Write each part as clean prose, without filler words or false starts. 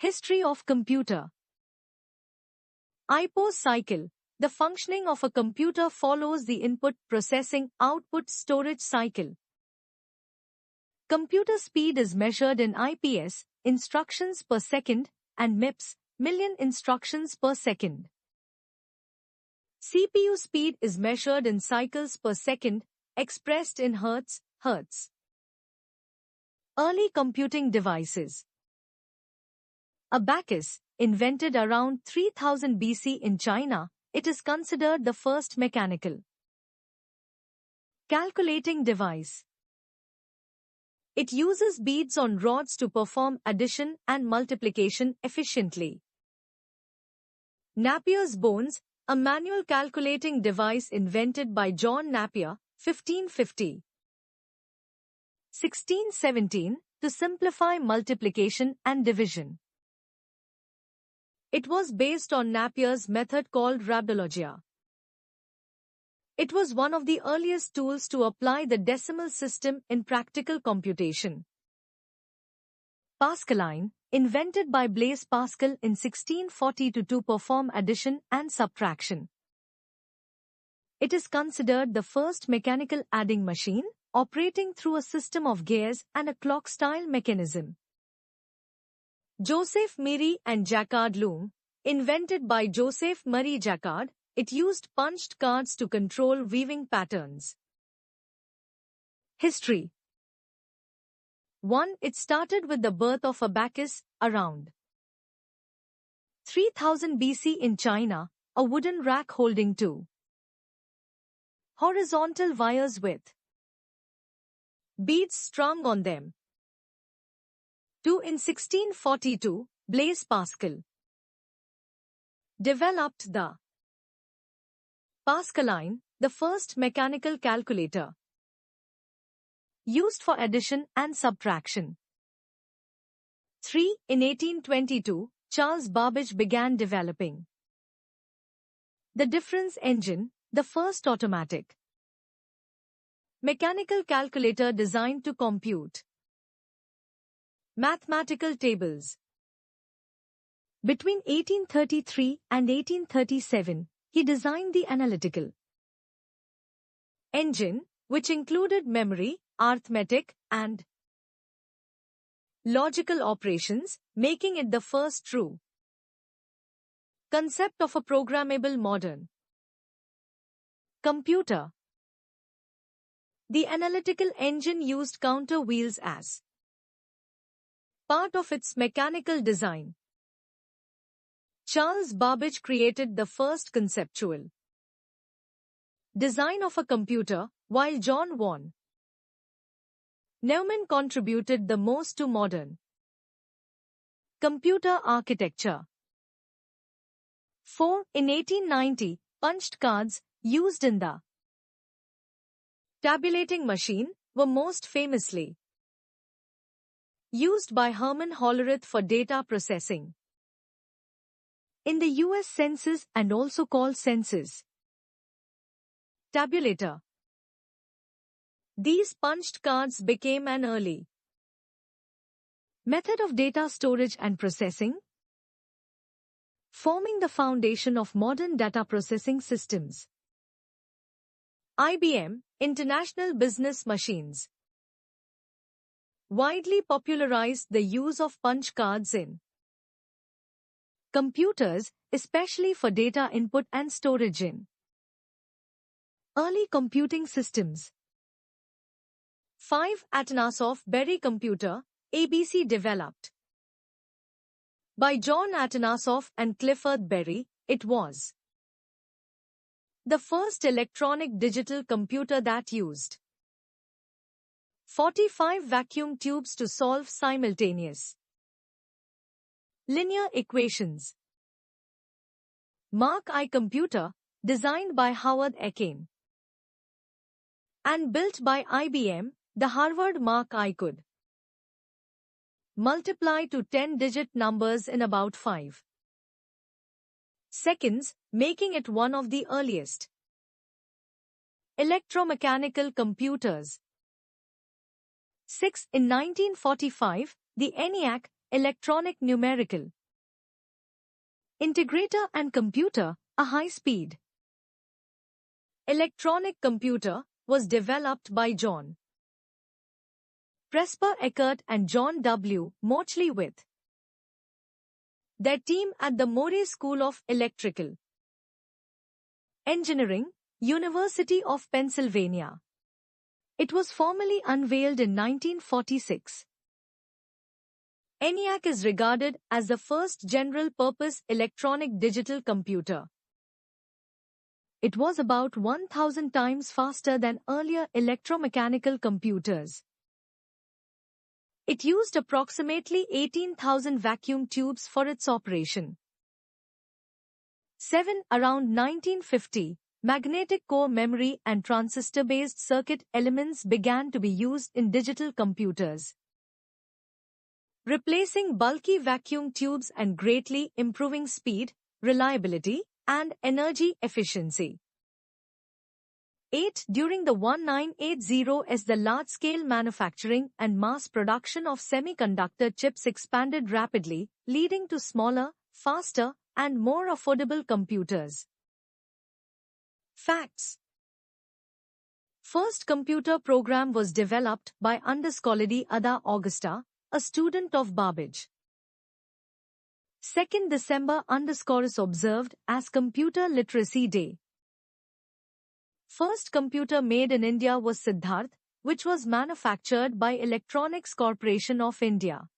History of computer. IPO cycle. The functioning of a computer follows the input, processing, output, storage cycle. Computer speed is measured in IPS, instructions per second, and MIPS, million instructions per second. CPU speed is measured in cycles per second, expressed in hertz. Early computing devices. Abacus, invented around 3000 BC in China, it is considered the first mechanical calculating device. It uses beads on rods to perform addition and multiplication efficiently. Napier's bones, a manual calculating device invented by John Napier, 1550. 1617, to simplify multiplication and division. It was based on Napier's method called rhabdologia. It was one of the earliest tools to apply the decimal system in practical computation. Pascaline, invented by Blaise Pascal in 1642 to perform addition and subtraction. It is considered the first mechanical adding machine, operating through a system of gears and a clock-style mechanism. Joseph Méry and Jacquard loom, invented by Joseph Marie Jacquard, it used punched cards to control weaving patterns. History. 1. It started with the birth of abacus, around 3000 BC in China, a wooden rack holding two horizontal wires with beads strung on them. 2. In 1642, Blaise Pascal developed the Pascaline, the first mechanical calculator used for addition and subtraction. 3. In 1822, Charles Babbage began developing the difference engine, the first automatic mechanical calculator designed to compute mathematical tables. Between 1833 and 1837, he designed the analytical engine, which included memory, arithmetic, and logical operations, making it the first true concept of a programmable modern computer. The analytical engine used counter wheels as part of its mechanical design. Charles Babbage created the first conceptual design of a computer, while John von Neumann contributed the most to modern computer architecture. 4. In 1890, punched cards, used in the tabulating machine, were most famously used by Herman Hollerith for data processing in the U.S. Census and also called census tabulator. These punched cards became an early method of data storage and processing, forming the foundation of modern data processing systems. IBM, International Business Machines, widely popularized the use of punch cards in computers, especially for data input and storage in early computing systems. 5. Atanasoff-Berry computer, ABC, developed by John Atanasoff and Clifford Berry. It was the first electronic digital computer that used 45 vacuum tubes to solve simultaneous linear equations. Mark I computer, designed by Howard Aiken and built by IBM, the Harvard Mark I could multiply to 10-digit numbers in about 5 seconds, making it one of the earliest electromechanical computers. 6. In 1945, the ENIAC, electronic numerical. Integrator and computer, a high-speed. Electronic computer was developed by John Presper Eckert and John W. Mauchly with their team at the Morey School of Electrical Engineering, University of Pennsylvania. It was formally unveiled in 1946. ENIAC is regarded as the first general-purpose electronic digital computer. It was about 1,000 times faster than earlier electromechanical computers. It used approximately 18,000 vacuum tubes for its operation. 7. Around 1950, magnetic core memory and transistor-based circuit elements began to be used in digital computers, replacing bulky vacuum tubes and greatly improving speed, reliability, and energy efficiency. 8. During the 1980s, the large-scale manufacturing and mass production of semiconductor chips expanded rapidly, leading to smaller, faster, and more affordable computers. Facts. First computer program was developed by Underscolady Ada Augusta, a student of Babbage. 2nd December is observed as Computer Literacy Day. First computer made in India was Siddharth, which was manufactured by Electronics Corporation of India.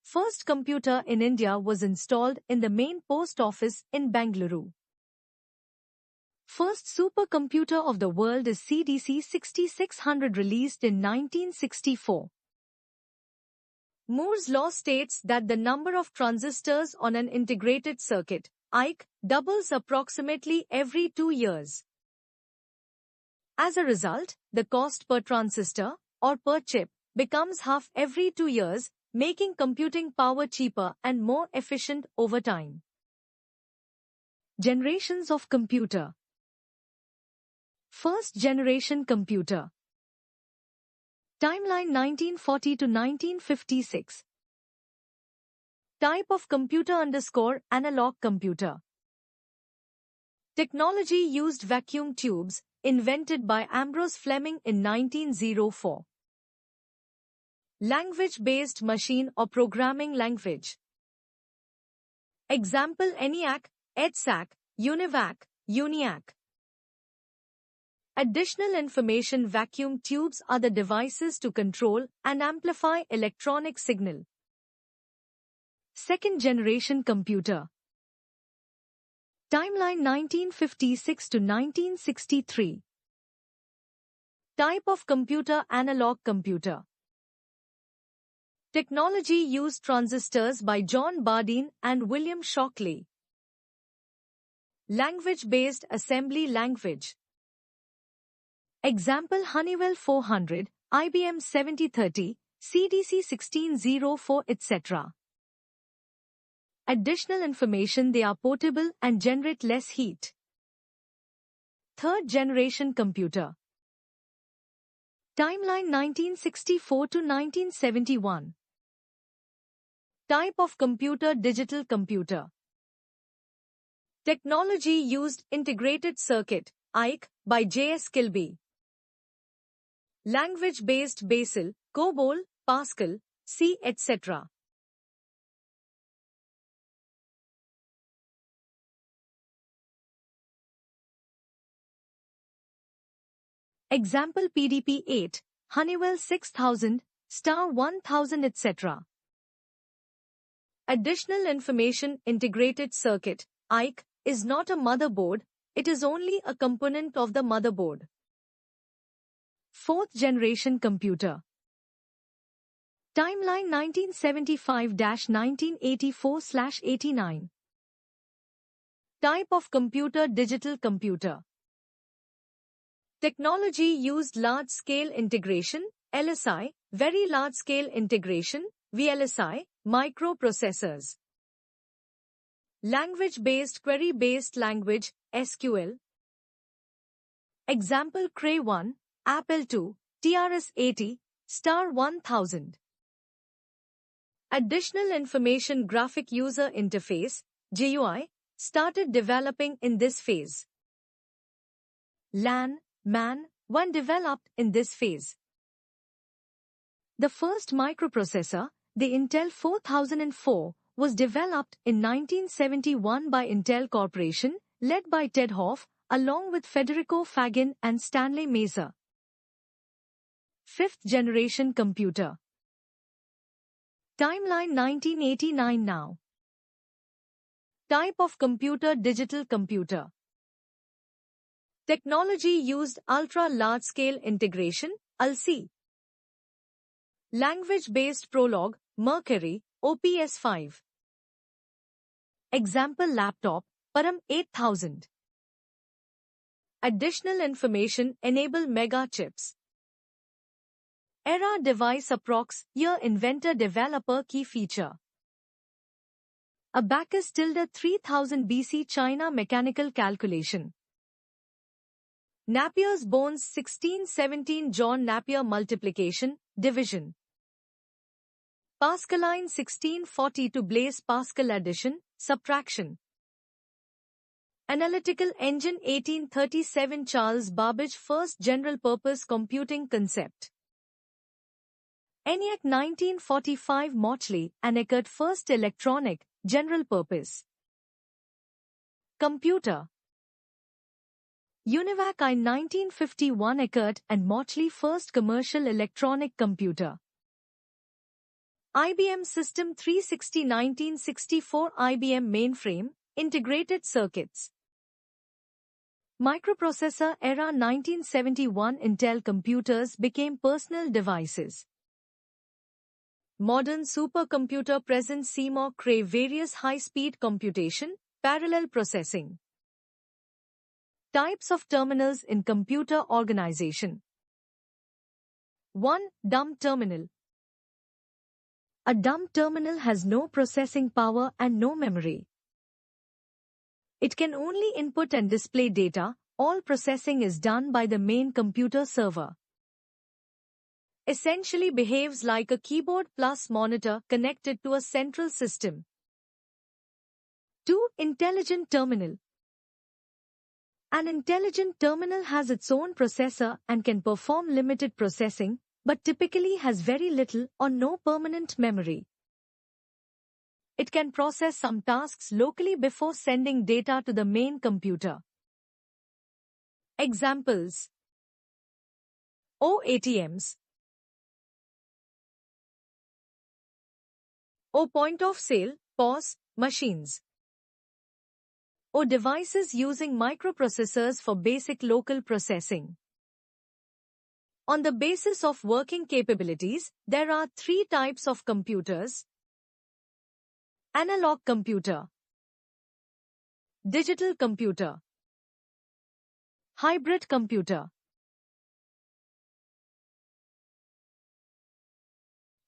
First computer in India was installed in the main post office in Bengaluru. First supercomputer of the world is CDC 6600, released in 1964. Moore's law states that the number of transistors on an integrated circuit, IC, doubles approximately every 2 years. As a result, the cost per transistor, or per chip, becomes half every 2 years, making computing power cheaper and more efficient over time. Generations of computer. First generation computer. Timeline 1940 to 1956. Type of computer _ analog computer. Technology used vacuum tubes, invented by Ambrose Fleming in 1904. Language-based machine or programming language. Example: ENIAC, EDSAC, UNIVAC, UNIAC. Additional information: vacuum tubes are the devices to control and amplify electronic signal. Second generation computer. Timeline 1956 to 1963. Type of computer: analog computer. Technology used transistors by John Bardeen and William Shockley. Language-based assembly language. Example: Honeywell 400, IBM 7030, CDC 1604, etc. Additional information: they are portable and generate less heat. Third generation computer. Timeline 1964 to 1971. Type of computer: digital computer. Technology used: integrated circuit, IC, by J.S. Kilby. Language-based: BASIL, COBOL, Pascal, C, etc. Example: PDP-8, Honeywell 6000, Star 1000, etc. Additional information: integrated circuit, IC, is not a motherboard, it is only a component of the motherboard. Fourth generation computer. Timeline 1975-1984/89. Type of computer: digital computer. Technology used: large-scale integration, LSI, very large-scale integration, VLSI, microprocessors. Language-based: query-based language, SQL. Example: Cray 1, Apple II, TRS-80, Star 1000. Additional Information Graphic User Interface GUI started developing in this phase. LAN, MAN, one developed in this phase. The first microprocessor, the Intel 4004, was developed in 1971 by Intel Corporation, led by Ted Hoff, along with Federico Fagin and Stanley Mesa. Fifth generation computer. Timeline 1989 now. Type of computer: digital computer. Technology used: ultra-large-scale integration, ULC. Language-based Prolog, Mercury, OPS5. Example laptop, Param 8000. Additional information: enable mega chips. Era device approx. Year inventor developer key feature. Abacus tilde 3000 BC China mechanical calculation. Napier's bones 1617 John Napier multiplication, division. Pascaline 1642 Blaise Pascal addition, subtraction. Analytical engine 1837 Charles Babbage first general-purpose computing concept. ENIAC 1945 Mauchly and Eckert first electronic, general-purpose computer. UNIVAC I 1951 Eckert and Mauchly first commercial electronic computer. IBM System 360 1964 IBM mainframe, integrated circuits. Microprocessor era 1971 Intel computers became personal devices. Modern supercomputer present CMOS crave various high-speed computation, parallel processing. Types of terminals in computer organization. 1. Dumb terminal. A dumb terminal has no processing power and no memory. It can only input and display data. All processing is done by the main computer server. Essentially behaves like a keyboard plus monitor connected to a central system. 2. Intelligent terminal. An intelligent terminal has its own processor and can perform limited processing, but typically has very little or no permanent memory. It can process some tasks locally before sending data to the main computer. Examples: OATMs, O point of sale, POS, machines. O devices using microprocessors for basic local processing. On the basis of working capabilities, there are three types of computers: analog computer, digital computer, hybrid computer.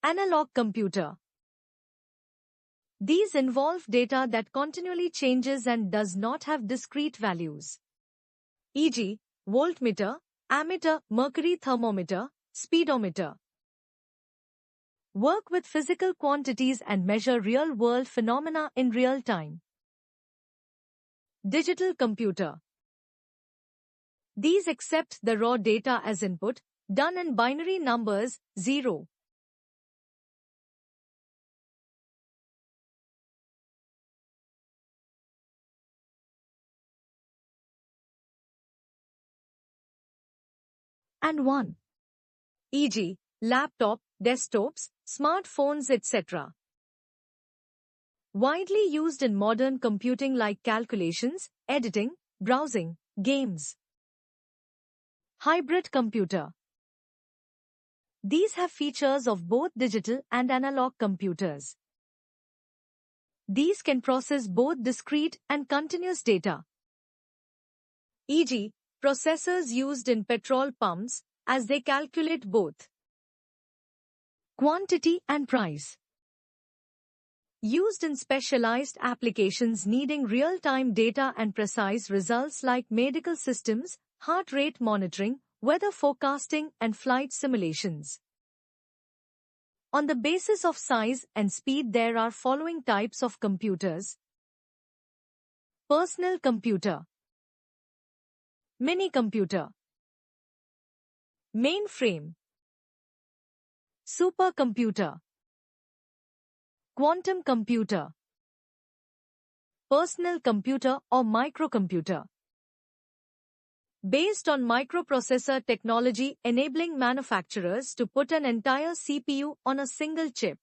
Analog computer. These involve data that continually changes and does not have discrete values, e.g., voltmeter, ammeter, mercury thermometer, speedometer. Work with physical quantities and measure real-world phenomena in real time. Digital computer. These accept the raw data as input, done in binary numbers, 0. and 1. E.g., laptop, desktops, smartphones, etc. Widely used in modern computing like calculations, editing, browsing, games. Hybrid computer. These have features of both digital and analog computers. These can process both discrete and continuous data. E.g., processors used in petrol pumps, as they calculate both quantity and price. Used in specialized applications needing real-time data and precise results like medical systems, heart rate monitoring, weather forecasting, and flight simulations. On the basis of size and speed, there are following types of computers: personal computer, mini computer, mainframe, supercomputer, quantum computer, personal computer or microcomputer. Based on microprocessor technology enabling manufacturers to put an entire CPU on a single chip,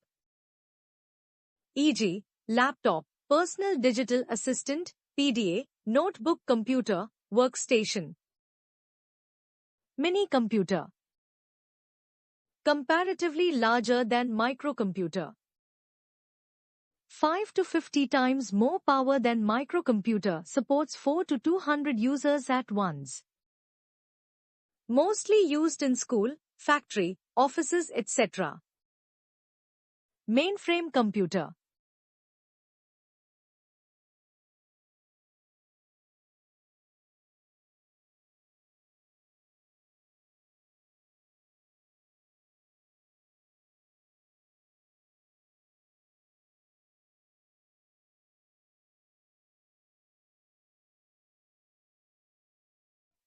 e.g., laptop, personal digital assistant, PDA, notebook computer, workstation. Mini computer, comparatively larger than microcomputer. 5 to 50 times more power than microcomputer, supports 4 to 200 users at once. Mostly used in school, factory, offices, etc. Mainframe computer.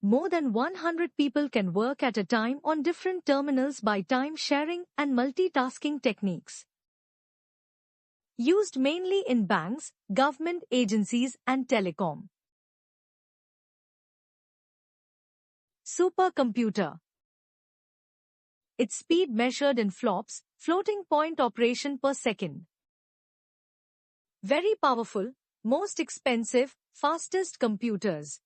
More than 100 people can work at a time on different terminals by time sharing and multitasking techniques. Used mainly in banks, government agencies and telecom. Supercomputer. Its speed measured in flops, floating point operation per second. Very powerful, most expensive, fastest computers.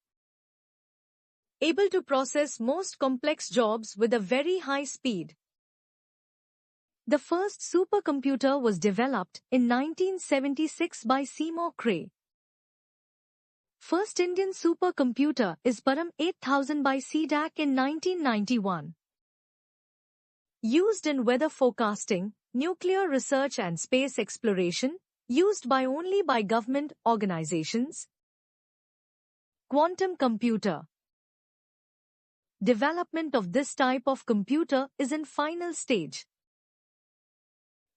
Able to process most complex jobs with a very high speed. The first supercomputer was developed in 1976 by Seymour Cray. First Indian supercomputer is Param 8000 by CDAC in 1991. Used in weather forecasting, nuclear research and space exploration, used only by government organizations. Quantum computer. Development of this type of computer is in final stage.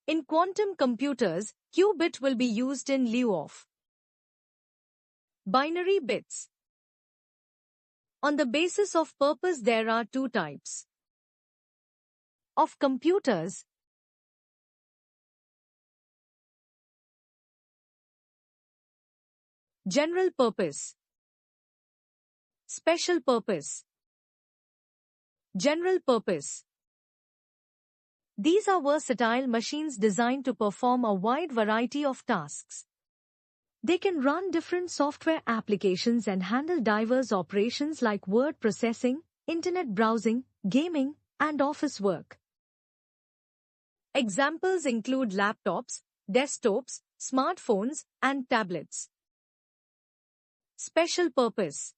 In quantum computers, qubit will be used in lieu of binary bits. On the basis of purpose, there are two types of computers. General purpose, special purpose. General purpose. These are versatile machines designed to perform a wide variety of tasks. They can run different software applications and handle diverse operations like word processing, internet browsing, gaming, and office work. Examples include laptops, desktops, smartphones, and tablets. Special purpose.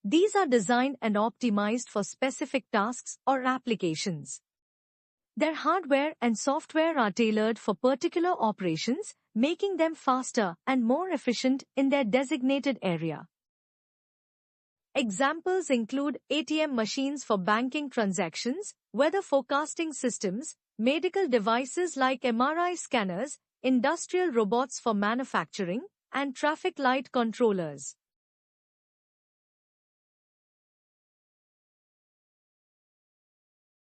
These are designed and optimized for specific tasks or applications. Their hardware and software are tailored for particular operations, making them faster and more efficient in their designated area. Examples include ATM machines for banking transactions, weather forecasting systems, medical devices like MRI scanners, industrial robots for manufacturing, and traffic light controllers.